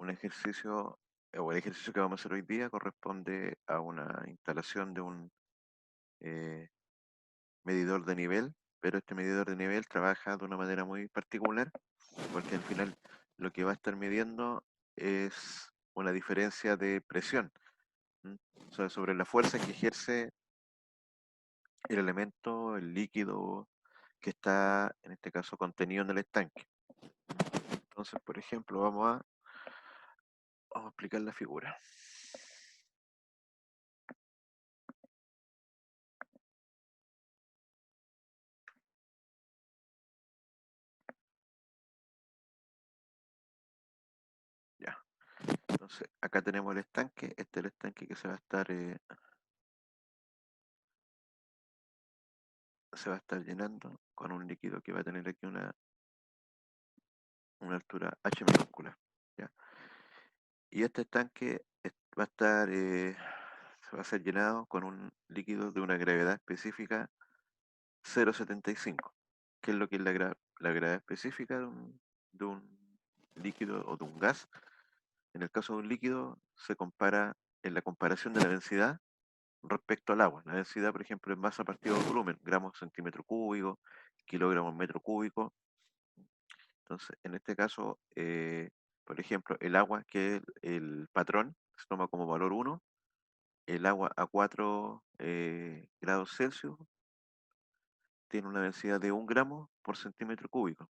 un ejercicio, o el ejercicio que vamos a hacer hoy día corresponde a una instalación de un eh, medidor de nivel, pero este medidor de nivel trabaja de una manera muy particular, porque al final lo que va a estar midiendo es una diferencia de presión, ¿m? O sea, sobre la fuerza que ejerce el elemento, el líquido que está, en este caso, contenido en el estanque. Entonces, por ejemplo, vamos a explicar la figura. Ya. Entonces, acá tenemos el estanque, este es el estanque que se va a estar llenando con un líquido que va a tener aquí una altura H minúscula. ¿Ya? Y este estanque va a estar, se va a ser llenado con un líquido de una gravedad específica 0,75. ¿Qué es lo que es la gravedad específica de un líquido o de un gas? En el caso de un líquido, se compara en la comparación de la densidad respecto al agua. La densidad, por ejemplo, es masa partido volumen, gramos centímetro cúbico, kilogramos metro cúbico. Entonces, en este caso, por ejemplo, el agua, que es el patrón, se toma como valor 1, el agua a 4 grados Celsius tiene una densidad de 1 gramo por centímetro cúbico.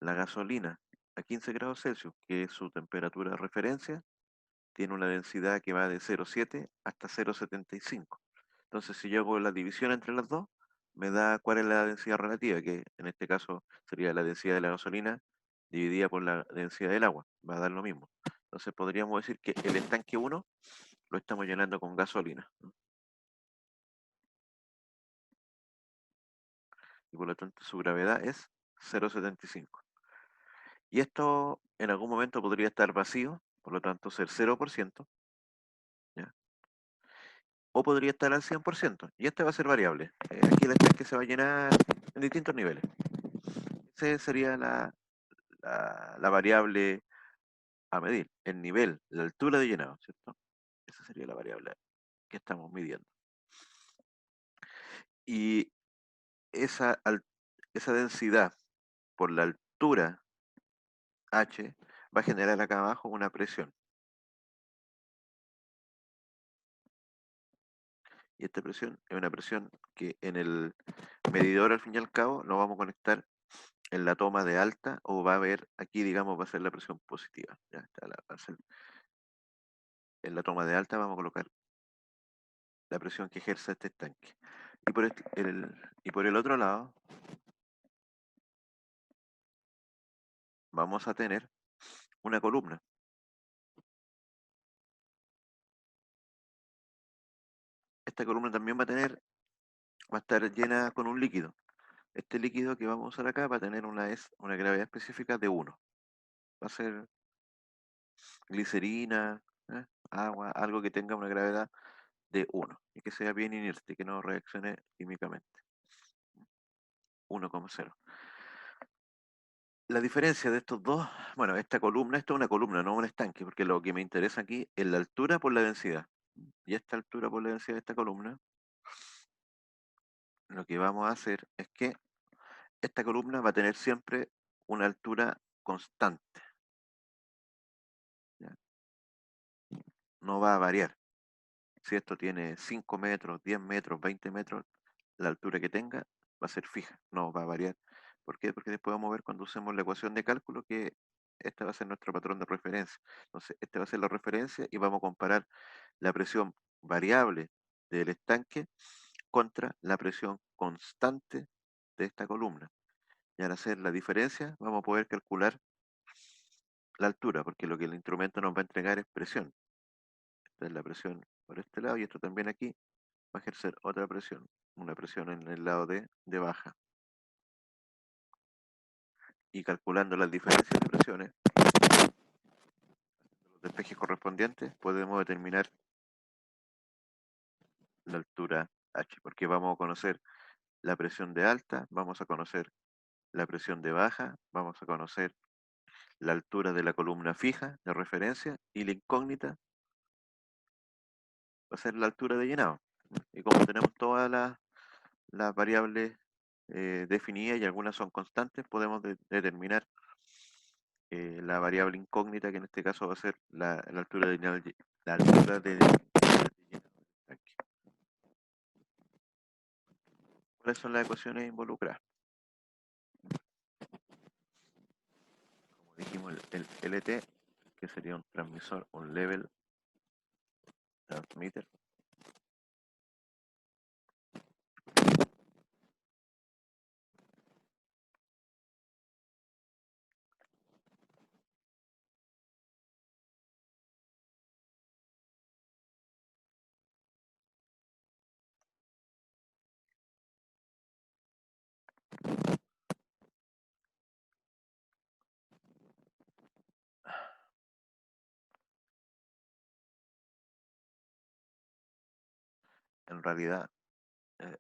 La gasolina a 15 grados Celsius, que es su temperatura de referencia, tiene una densidad que va de 0,7 hasta 0,75. Entonces, si yo hago la división entre las dos, me da cuál es la densidad relativa, que en este caso sería la densidad de la gasolina dividida por la densidad del agua. Va a dar lo mismo. Entonces, podríamos decir que el estanque 1 lo estamos llenando con gasolina, ¿no? Y por lo tanto su gravedad es 0,75. Y esto en algún momento podría estar vacío, por lo tanto ser 0%, ¿ya? O podría estar al 100%, y este va a ser variable. Aquí el estanque se va a llenar en distintos niveles. Esa sería la variable a medir, el nivel, la altura de llenado, ¿cierto? Esa sería la variable que estamos midiendo. Y esa, esa densidad por la altura H va a generar acá abajo una presión. Y esta presión es una presión que en el medidor, al fin y al cabo, lo vamos a conectar en la toma de alta, o va a haber, aquí digamos, va a ser la presión positiva. Ya está, en la toma de alta vamos a colocar la presión que ejerce este estanque. Y por el otro lado, vamos a tener una columna. Esta columna también va a estar llena con un líquido. Este líquido que vamos a usar acá va a tener una gravedad específica de 1. Va a ser glicerina, agua, algo que tenga una gravedad de 1 y que sea bien inerte, que no reaccione químicamente. 1,0. La diferencia de estos dos, bueno, esto es una columna, no un estanque, porque lo que me interesa aquí es la altura por la densidad. Y esta altura por la densidad de esta columna, lo que vamos a hacer es que esta columna va a tener siempre una altura constante, ¿ya? No va a variar. Si esto tiene 5 metros, 10 metros, 20 metros, la altura que tenga va a ser fija, no va a variar. ¿Por qué? Porque después vamos a ver cuando usemos la ecuación de cálculo que este va a ser nuestro patrón de referencia. Entonces, este va a ser la referencia y vamos a comparar la presión variable del estanque contra la presión constante de esta columna. Y al hacer la diferencia, vamos a poder calcular la altura, porque lo que el instrumento nos va a entregar es presión. Esta es la presión por este lado y esto también aquí va a ejercer otra presión, una presión en el lado de baja. Y calculando las diferencias de presiones, los despejes correspondientes, podemos determinar la altura H, porque vamos a conocer la presión de alta, vamos a conocer la presión de baja, vamos a conocer la altura de la columna fija de referencia y la incógnita va a ser la altura de llenado. Y como tenemos todas las variables definidas y algunas son constantes, podemos determinar la variable incógnita, que en este caso va a ser la altura de llenado, la altura de llenado del tanque. ¿Cuáles son las ecuaciones involucradas? Como dijimos, el LT, que sería un transmisor, un level transmitter, en realidad eh,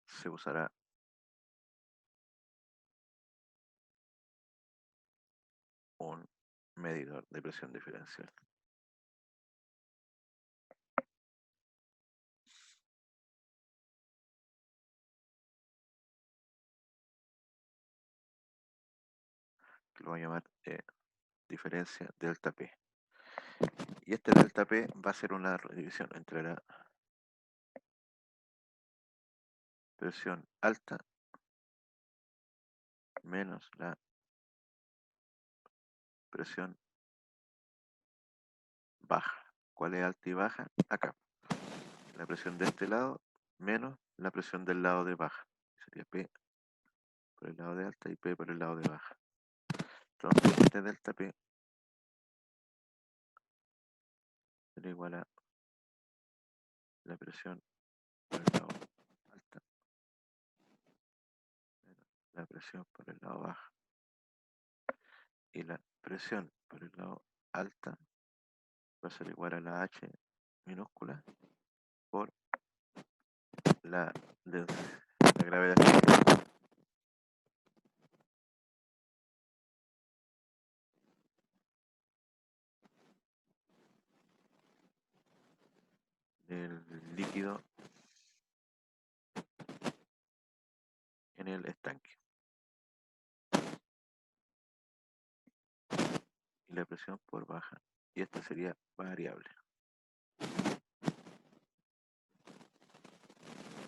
se usará un medidor de presión diferencial. Que lo voy a llamar diferencia delta P. Y este delta P va a ser una división entre la presión alta menos la presión baja. ¿Cuál es alta y baja? Acá. La presión de este lado menos la presión del lado de baja. Sería P por el lado de alta y P por el lado de baja. Entonces este delta P será igual a la presión por el lado alta menos la presión por el lado baja. Y la presión por el lado alta va a ser igual a la H minúscula por la, la gravedad del líquido en el estanque. Y la presión por baja. Y esta sería variable. La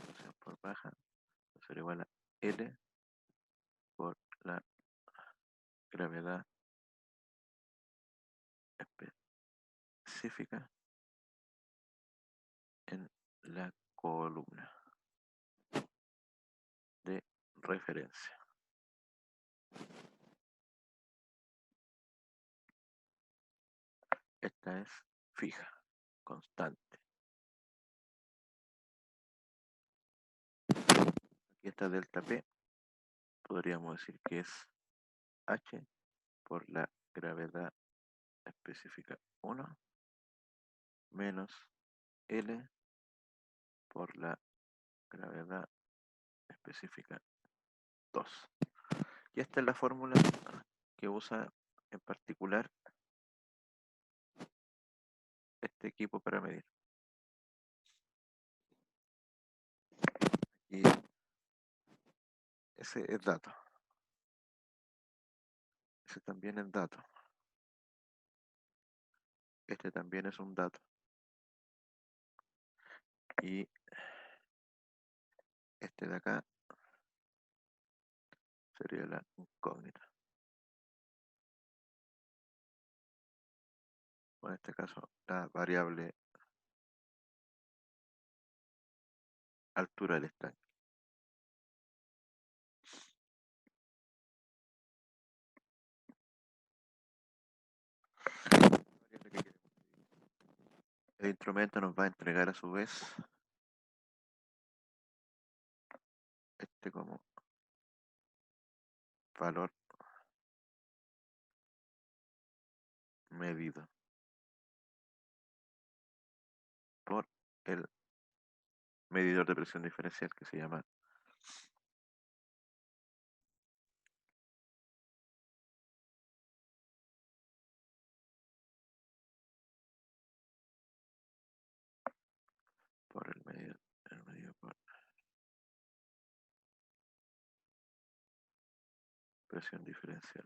presión por baja va a ser igual a L por la gravedad específica en la columna de referencia. Esta es fija, constante. Aquí está delta P. Podríamos decir que es H por la gravedad específica 1 menos L por la gravedad específica 2. Y esta es la fórmula que usa en particular este equipo para medir. Y ese es dato. Ese también es dato. Este también es un dato. Y este de acá sería la incógnita. O en este caso, la variable altura del estanque. El instrumento nos va a entregar a su vez este como valor medido por el medidor de presión diferencial que se llama por el medio por presión diferencial.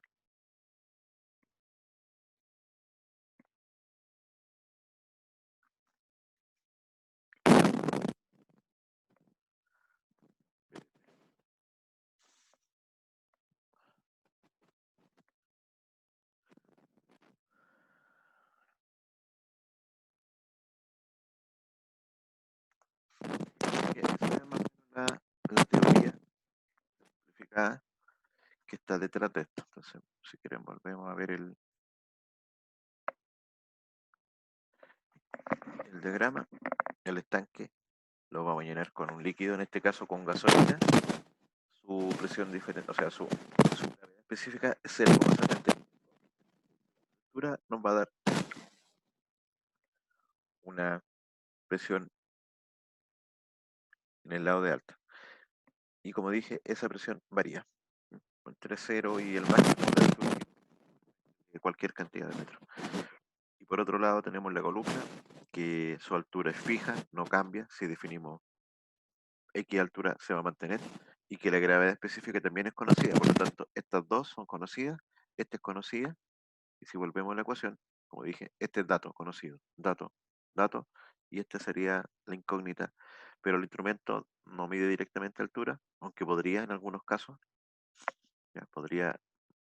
Que esa es más o menos la teoría simplificada que está detrás de esto. Entonces, si quieren, volvemos a ver el diagrama. El estanque lo vamos a llenar con un líquido, en este caso con gasolina. Su presión diferente, o sea, su gravedad específica es 0,70. La temperatura nos va a dar una presión en el lado de alta. Y como dije, esa presión varía entre 0 y el máximo de cualquier cantidad de metros. Y por otro lado tenemos la columna, que su altura es fija, no cambia. Si definimos X altura se va a mantener y que la gravedad específica también es conocida. Por lo tanto, estas dos son conocidas, esta es conocida. Y si volvemos a la ecuación, como dije, este es dato conocido, dato, dato, y esta sería la incógnita. Pero el instrumento no mide directamente altura, aunque podría en algunos casos. Ya, podría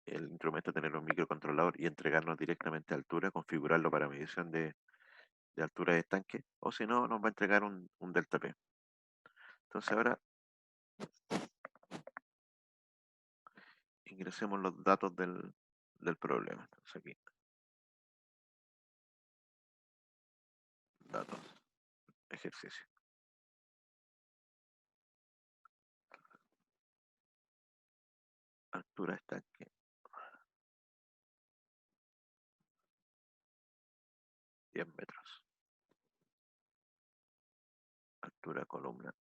el instrumento tener un microcontrolador y entregarnos directamente altura, configurarlo para medición de altura de estanque, o si no, nos va a entregar un delta P. Entonces ahora ingresemos los datos del problema. Entonces aquí, datos, ejercicio, altura estanque, 10 metros, altura columna,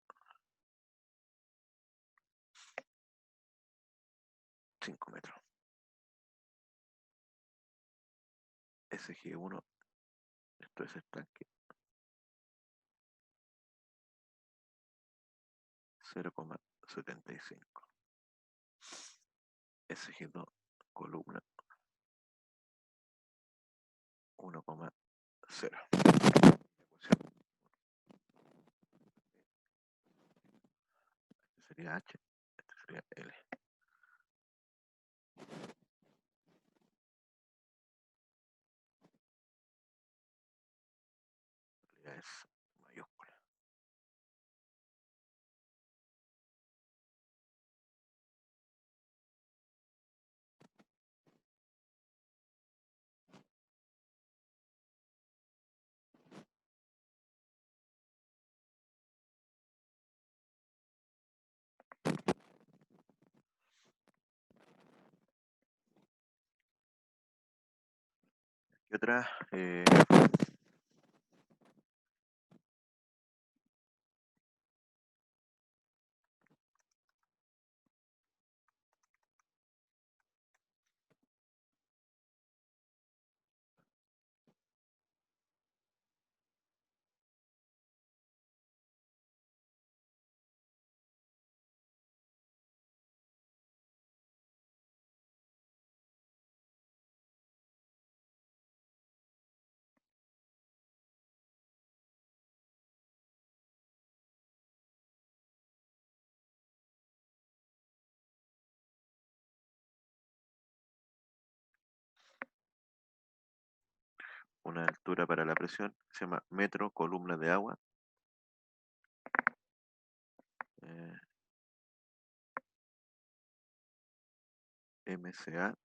5 metros, SG1, esto es estanque, 0,75, SG2, columna, 1,0. Este sería H, este sería L. Ya es mayúscula. Y otra, una altura para la presión, se llama metro columna de agua. eh, MCA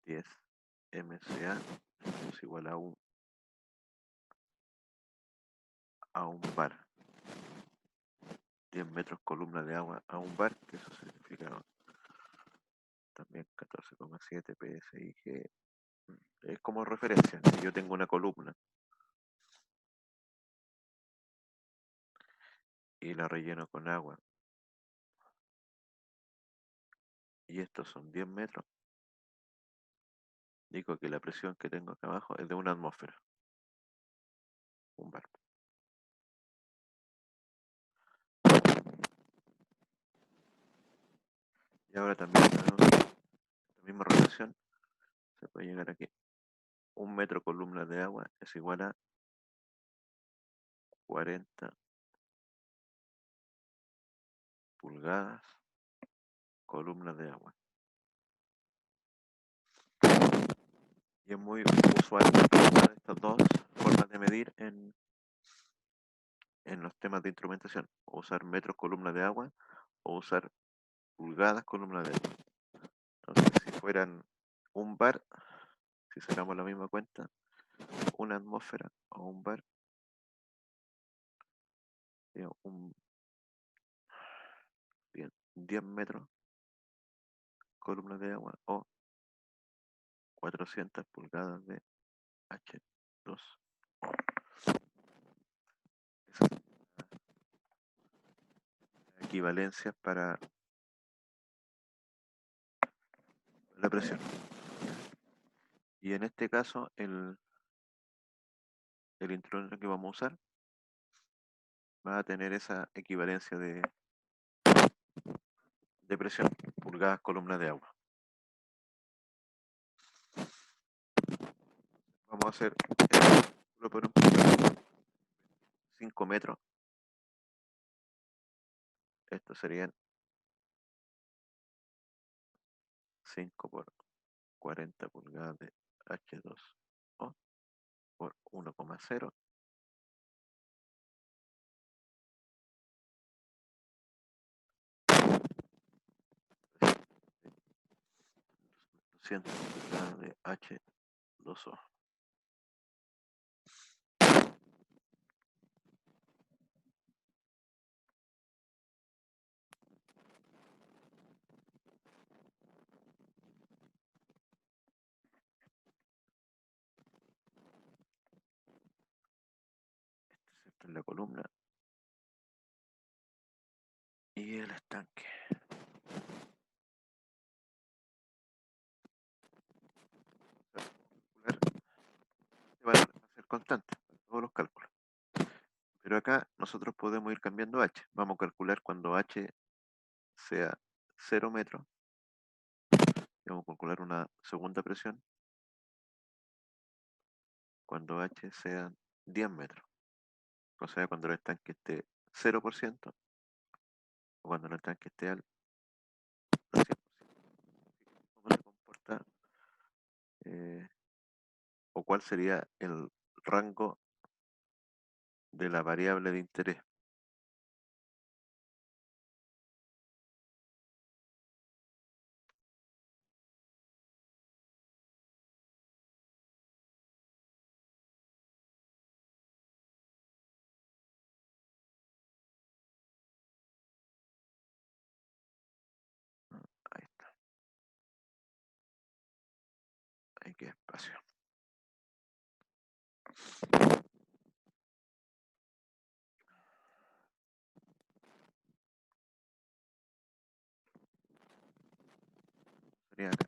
10 MCA es igual a un bar. 10 metros columna de agua a un bar, que eso significa también 14,7 PSIG. Es como referencia. Si yo tengo una columna y la relleno con agua y estos son 10 metros, Digo que la presión que tengo acá abajo es de una atmósfera, un bar. Y ahora también sabemos que la misma relación se puede llegar a que un metro columna de agua es igual a 40 pulgadas columnas de agua. Y es muy usual usar estas dos formas de medir en los temas de instrumentación, o usar metros columnas de agua o usar pulgadas columnas de agua. Entonces, si fueran un bar, si sacamos la misma cuenta, una atmósfera o un bar, un, bien, 10 metros columnas de agua o 400 pulgadas de H2O. Esas son las equivalencias para la presión. Y en este caso, el instrumento que vamos a usar va a tener esa equivalencia de presión, pulgadas columnas de agua. Vamos a hacer el por un 5 metros. Esto serían 5 por 40 pulgadas de H2O por 1,0. 200 pulgadas de H2O. Esta es la columna y el estanque. Este valor va a ser constante en todos los cálculos. Pero acá nosotros podemos ir cambiando H. Vamos a calcular cuando H sea 0 metros. Vamos a calcular una segunda presión cuando H sea 10 metros. O sea, cuando el estanque esté 0% o cuando el estanque esté al 100%. ¿Cómo se comporta o cuál sería el rango de la variable de interés? Ahí está. Ahí queda espacio. Sería acá.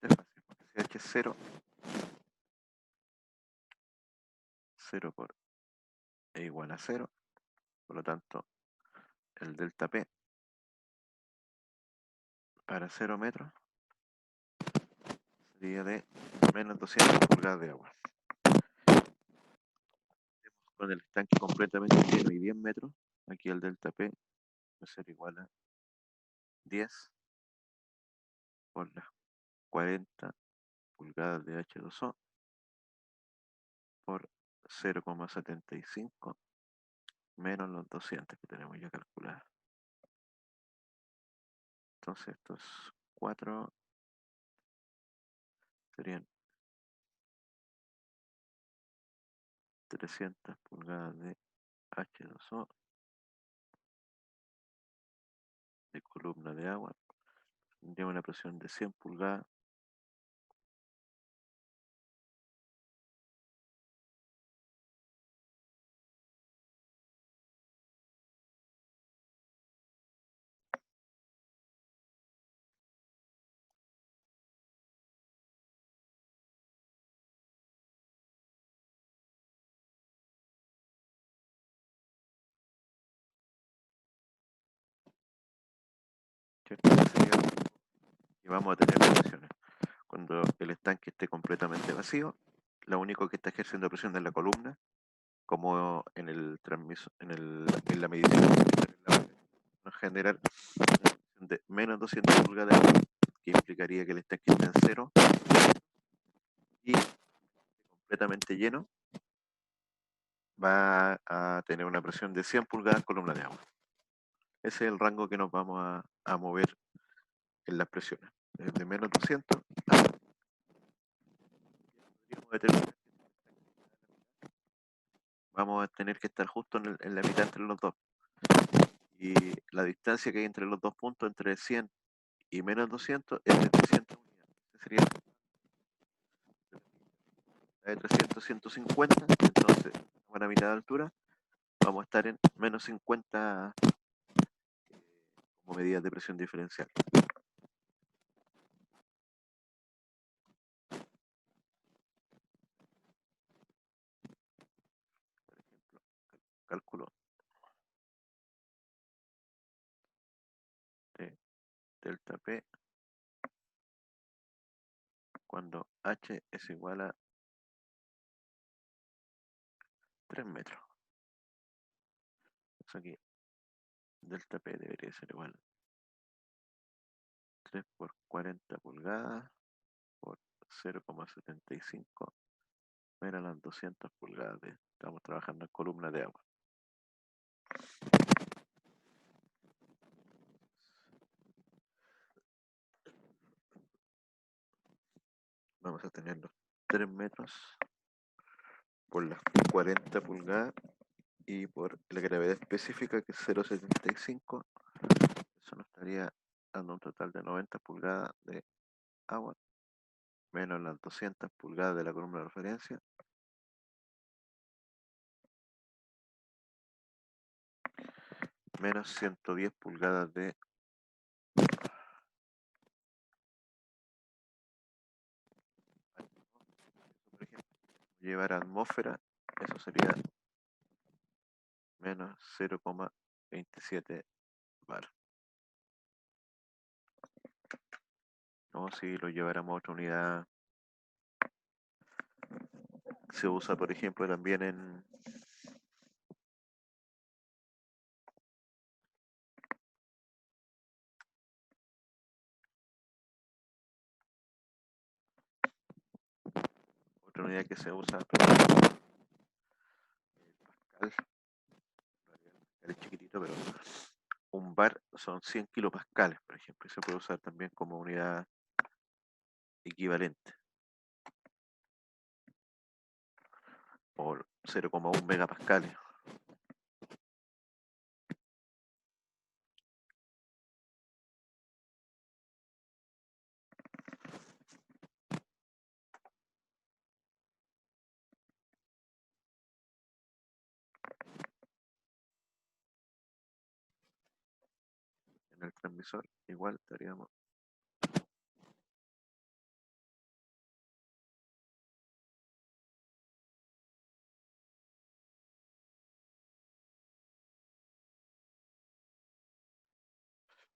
Este es fácil, porque si H es 0, 0 por E igual a 0, por lo tanto, el delta P para 0 metros sería de menos 200 pulgadas de agua. Con el estanque completamente lleno y 10 metros, aquí el delta P va a ser igual a 10 por las 40 pulgadas de H2O por 0,75 menos los 200 que tenemos ya calculados. Entonces estos 4 serían 300 pulgadas de H2O de columna de agua. Tendríamos una presión de 100 pulgadas ¿cierto? Ese sería el rango que vamos a tener de presiones. Cuando el estanque esté completamente vacío, lo único que está ejerciendo presión es la columna, como en el transmisor, en la medición nos generar una presión de menos 200 pulgadas, que implicaría que el estanque esté en cero y completamente lleno, va a tener una presión de 100 pulgadas columna de agua. Ese es el rango que nos vamos a mover en las presiones, desde menos 200 a vamos a tener que estar justo en la mitad entre los dos. Y la distancia que hay entre los dos puntos, entre 100 y menos 200, es de 300 unidades. Ese sería de 300, 150, entonces a una mitad de altura vamos a estar en menos 50 como medidas de presión diferencial. Por ejemplo, cálculo de delta P cuando H es igual a 3 metros. Eso aquí, delta P debería ser igual a 3 por 40 pulgadas por 0,75 menos las 200 pulgadas. Estamos trabajando en columnas de agua. Vamos a tener los 3 metros por las 40 pulgadas y por la gravedad específica que es 0,75. Eso nos estaría dando un total de 90 pulgadas de agua menos las 200 pulgadas de la columna de referencia menos 110 pulgadas de por ejemplo, llevar a atmósfera, eso sería menos 0,27 bar. O si lo lleváramos a otra unidad, se usa por ejemplo también en otra unidad que se usa, pero Pascal, es chiquitito, pero un bar son 100 kilopascales, por ejemplo, y se puede usar también como unidad equivalente, o 0,1 megapascales. En el transmisor igual estaríamos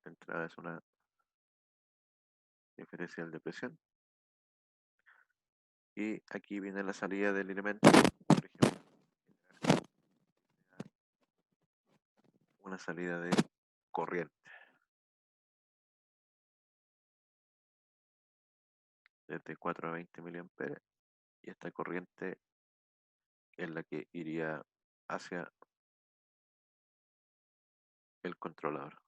la entrada es una diferencial de presión y aquí viene la salida del elemento, por ejemplo, una salida de corriente desde 4 a 20 miliamperes y esta corriente es la que iría hacia el controlador.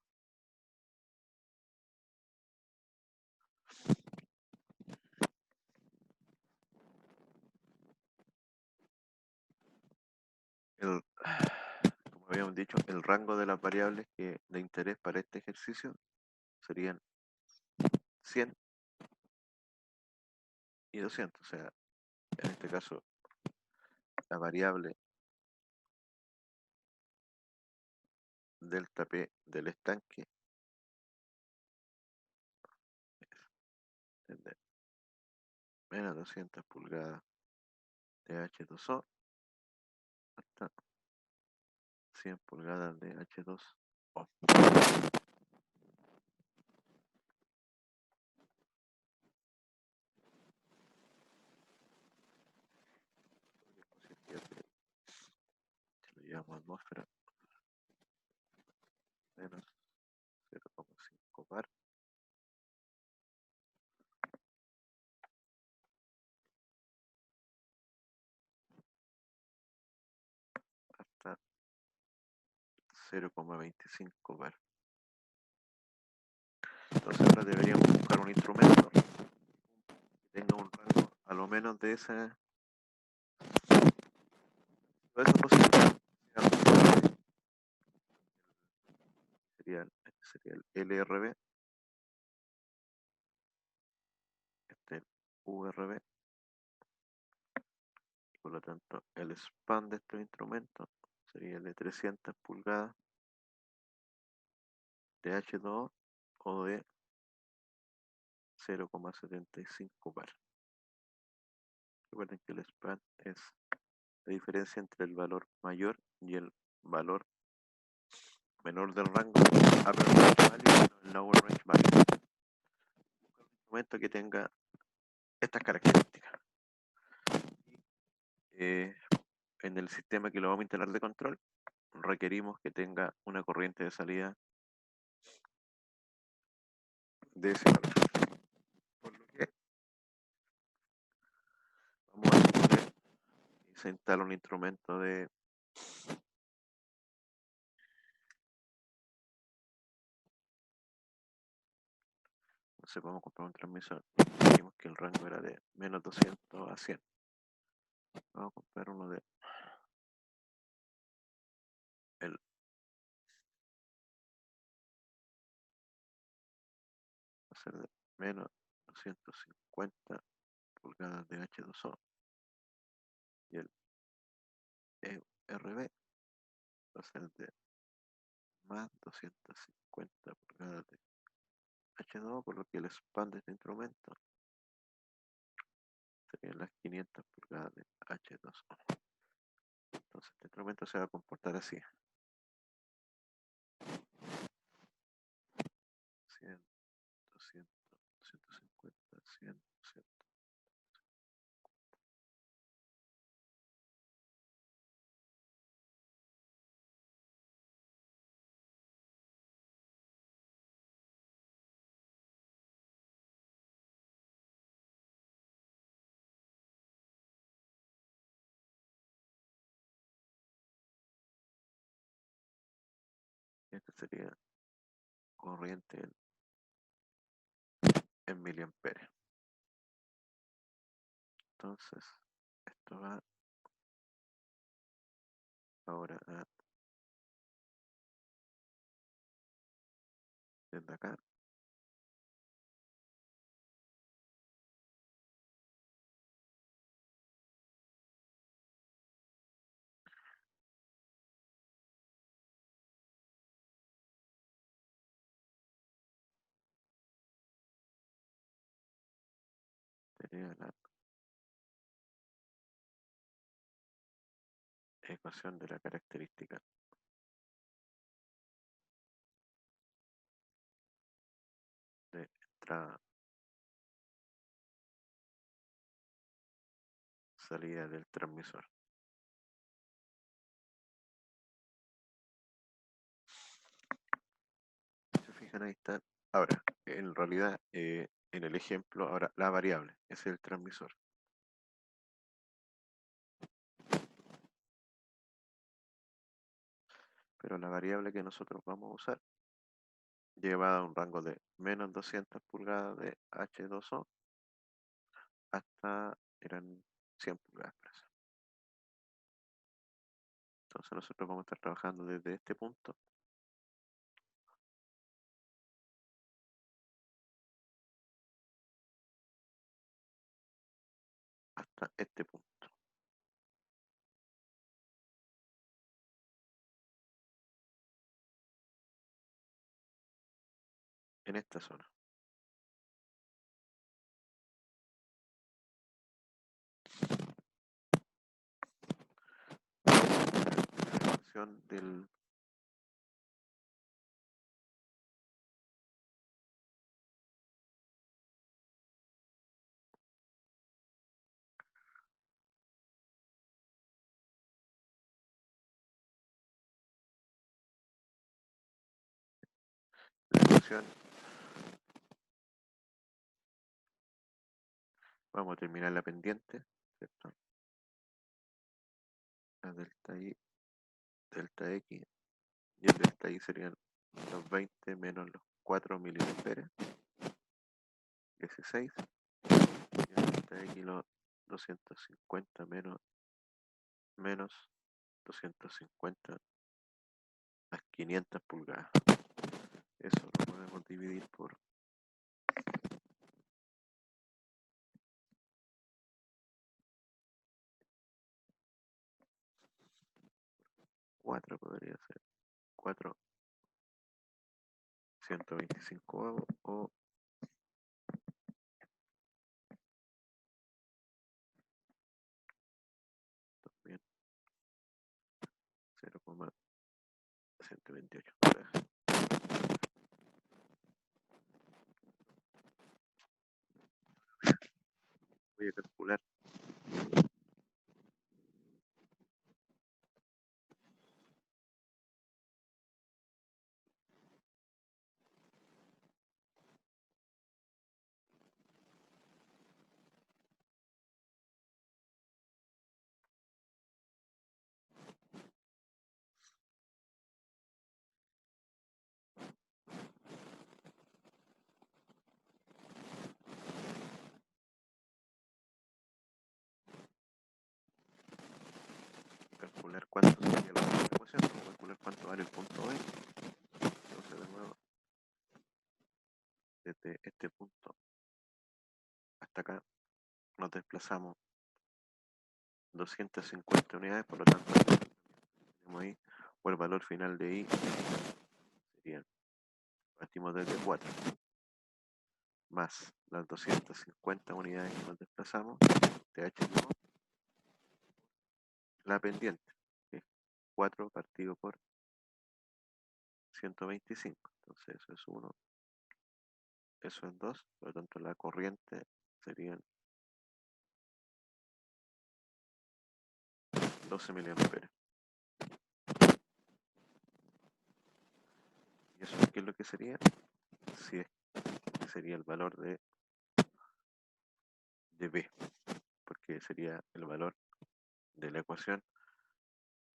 El, como habíamos dicho, el rango de las variables de interés para este ejercicio serían 100 y 200, o sea, en este caso la variable delta P del estanque es de menos 200 pulgadas de H2O hasta 100 pulgadas de H2O. atmósfera menos 0,5 bar hasta 0,25 bar. Entonces ahora deberíamos buscar un instrumento que tenga un rango a lo menos de esa posibilidad. Este sería el LRB, este el URB, y por lo tanto el span de este instrumento sería el de 300 pulgadas de H2O o de 0,75 bar. Recuerden que el span es la diferencia entre el valor mayor y el valor menor del rango upper range value y el lower range value. Un instrumento que tenga estas características. En el sistema que lo vamos a instalar de control, requerimos que tenga una corriente de salida de ese valor. Por lo que vamos a suponer y se instala un instrumento de no sé, vamos a comprar un transmisor. Dijimos que el rango era de menos 200 a 100. Vamos a comprar uno de el va a ser de menos 250 pulgadas de H2O y el ERB va a ser de más 250 pulgadas de H2O, por lo que el span de este instrumento serían las 500 pulgadas de H2O. Entonces este instrumento se va a comportar así: 100, 200, 250, 100, 100. Esta sería corriente en miliamperes. Entonces, esto va ahora desde acá, sería la ecuación de la característica de entrada salida del transmisor. Si se fijan, ahí está. Ahora, en realidad, en el ejemplo, ahora la variable es el transmisor. Pero la variable que nosotros vamos a usar lleva a un rango de menos 200 pulgadas de H2O hasta eran 100 pulgadas. Entonces nosotros vamos a estar trabajando desde este punto hasta este punto, en esta zona. La ecuación del ecuación. Vamos a terminar la pendiente, ¿cierto? La delta y, delta x, y el delta y serían los 20 menos los 4 miliamperes, 16, y el delta x los 250 menos 250 las 500 pulgadas. Eso lo podemos dividir por 4, podría ser 4, 125 o también 0,128. Voy a calcular. Calcular cuánto sería la ecuación, vamos a calcular cuánto vale el punto B. Entonces, de nuevo, desde este punto hasta acá nos desplazamos 250 unidades, por lo tanto, tenemos ahí, o el valor final de I sería, partimos desde 4, más las 250 unidades que nos desplazamos, TH1, la pendiente, que es 4 partido por 125. Entonces, eso es 1, eso es 2, por lo tanto, la corriente serían 12 miliamperes. ¿Y eso qué es lo que sería? Si es que sería el valor de B, porque sería el valor de la ecuación,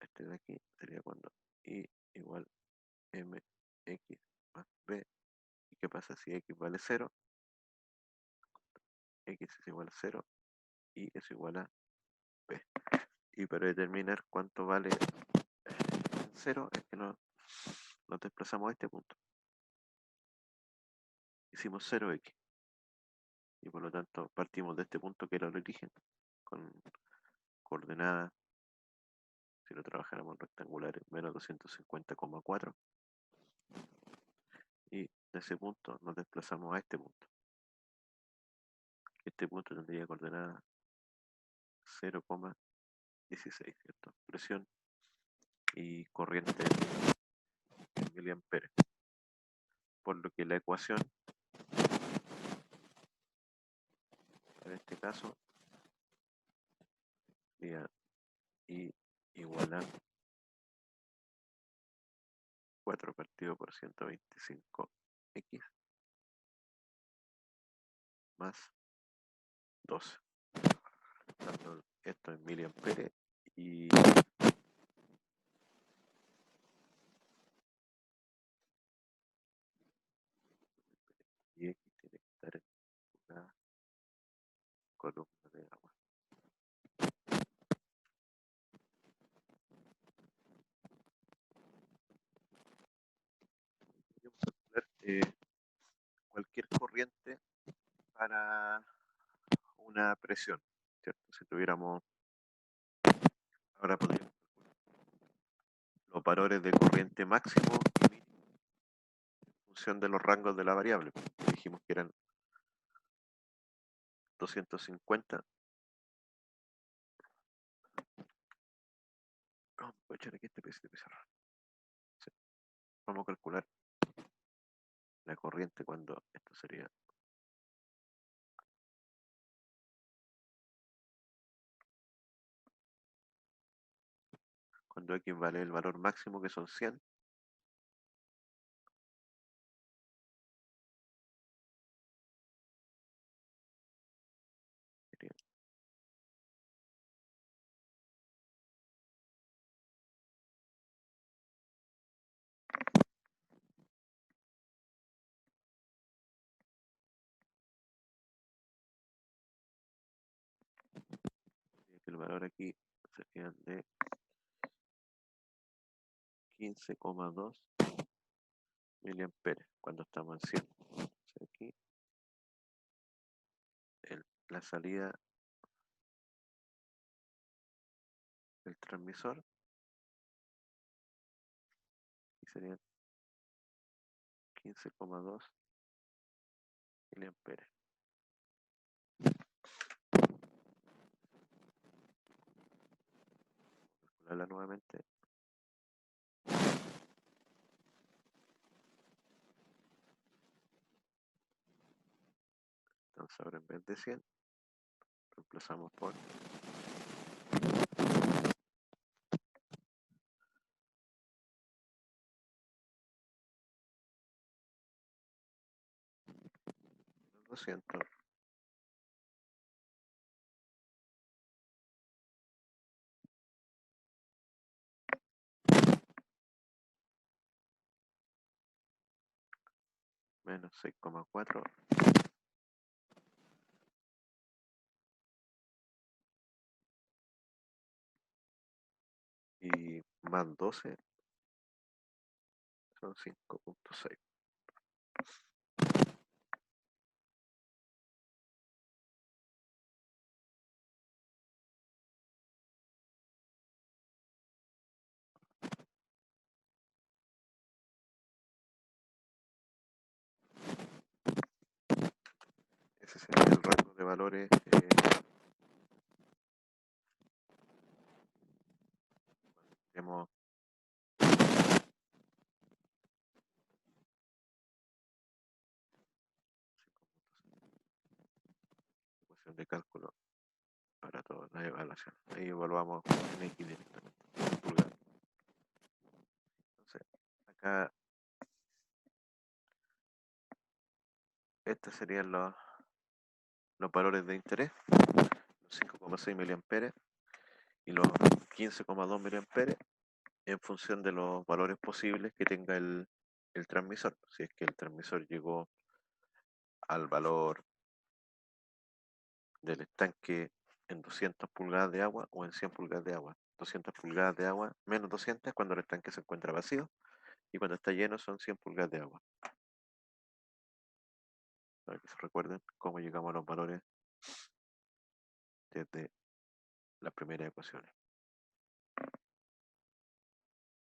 este de aquí sería cuando I igual mx más b. ¿Y qué pasa si x vale 0? X es igual a 0 y es igual a b. Y para determinar cuánto vale 0 es que nos desplazamos a este punto. Hicimos 0x y por lo tanto partimos de este punto que era el origen con coordenadas, si lo trabajáramos en rectangulares, menos 250,4, y de ese punto nos desplazamos a este punto. Este punto tendría coordenada 0,16, ¿cierto? Presión y corriente en miliamperes. Por lo que la ecuación, en este caso, sería I igual a 4 partido por 125x más 12. Dando esto en miliamperes y x tiene que estar en una columna de agua. Podríamos calcular cualquier corriente para una presión, ¿cierto? Si tuviéramos, ahora podríamos los valores de corriente máximo y mínimo en función de los rangos de la variable. Dijimos que eran 250. Vamos a echar aquí este PC de pizarra. Sí. Vamos a calcular la corriente cuando esto sería cuando x vale el valor máximo que son 100 El valor aquí sería de 15,2 miliamperes cuando estamos en 100. Entonces aquí la salida del transmisor y serían 15,2 miliamperes. Calcularla nuevamente. Entonces ahora en vez de 100 reemplazamos por 200 menos 6,4 y más 12 son 5,6. Ese sería el rango de valores. Tenemos ecuación de cálculo para toda la evaluación. Ahí evaluamos en X directamente. Pulgar. Entonces, acá estos serían los valores de interés, los 5,6 miliamperes y los 15,2 miliamperes en función de los valores posibles que tenga el transmisor. Si es que el transmisor llegó al valor del estanque en 200 pulgadas de agua o en 100 pulgadas de agua. 200 pulgadas de agua menos 200 cuando el estanque se encuentra vacío y cuando está lleno son 100 pulgadas de agua. Para que se recuerden cómo llegamos a los valores desde las primeras ecuaciones.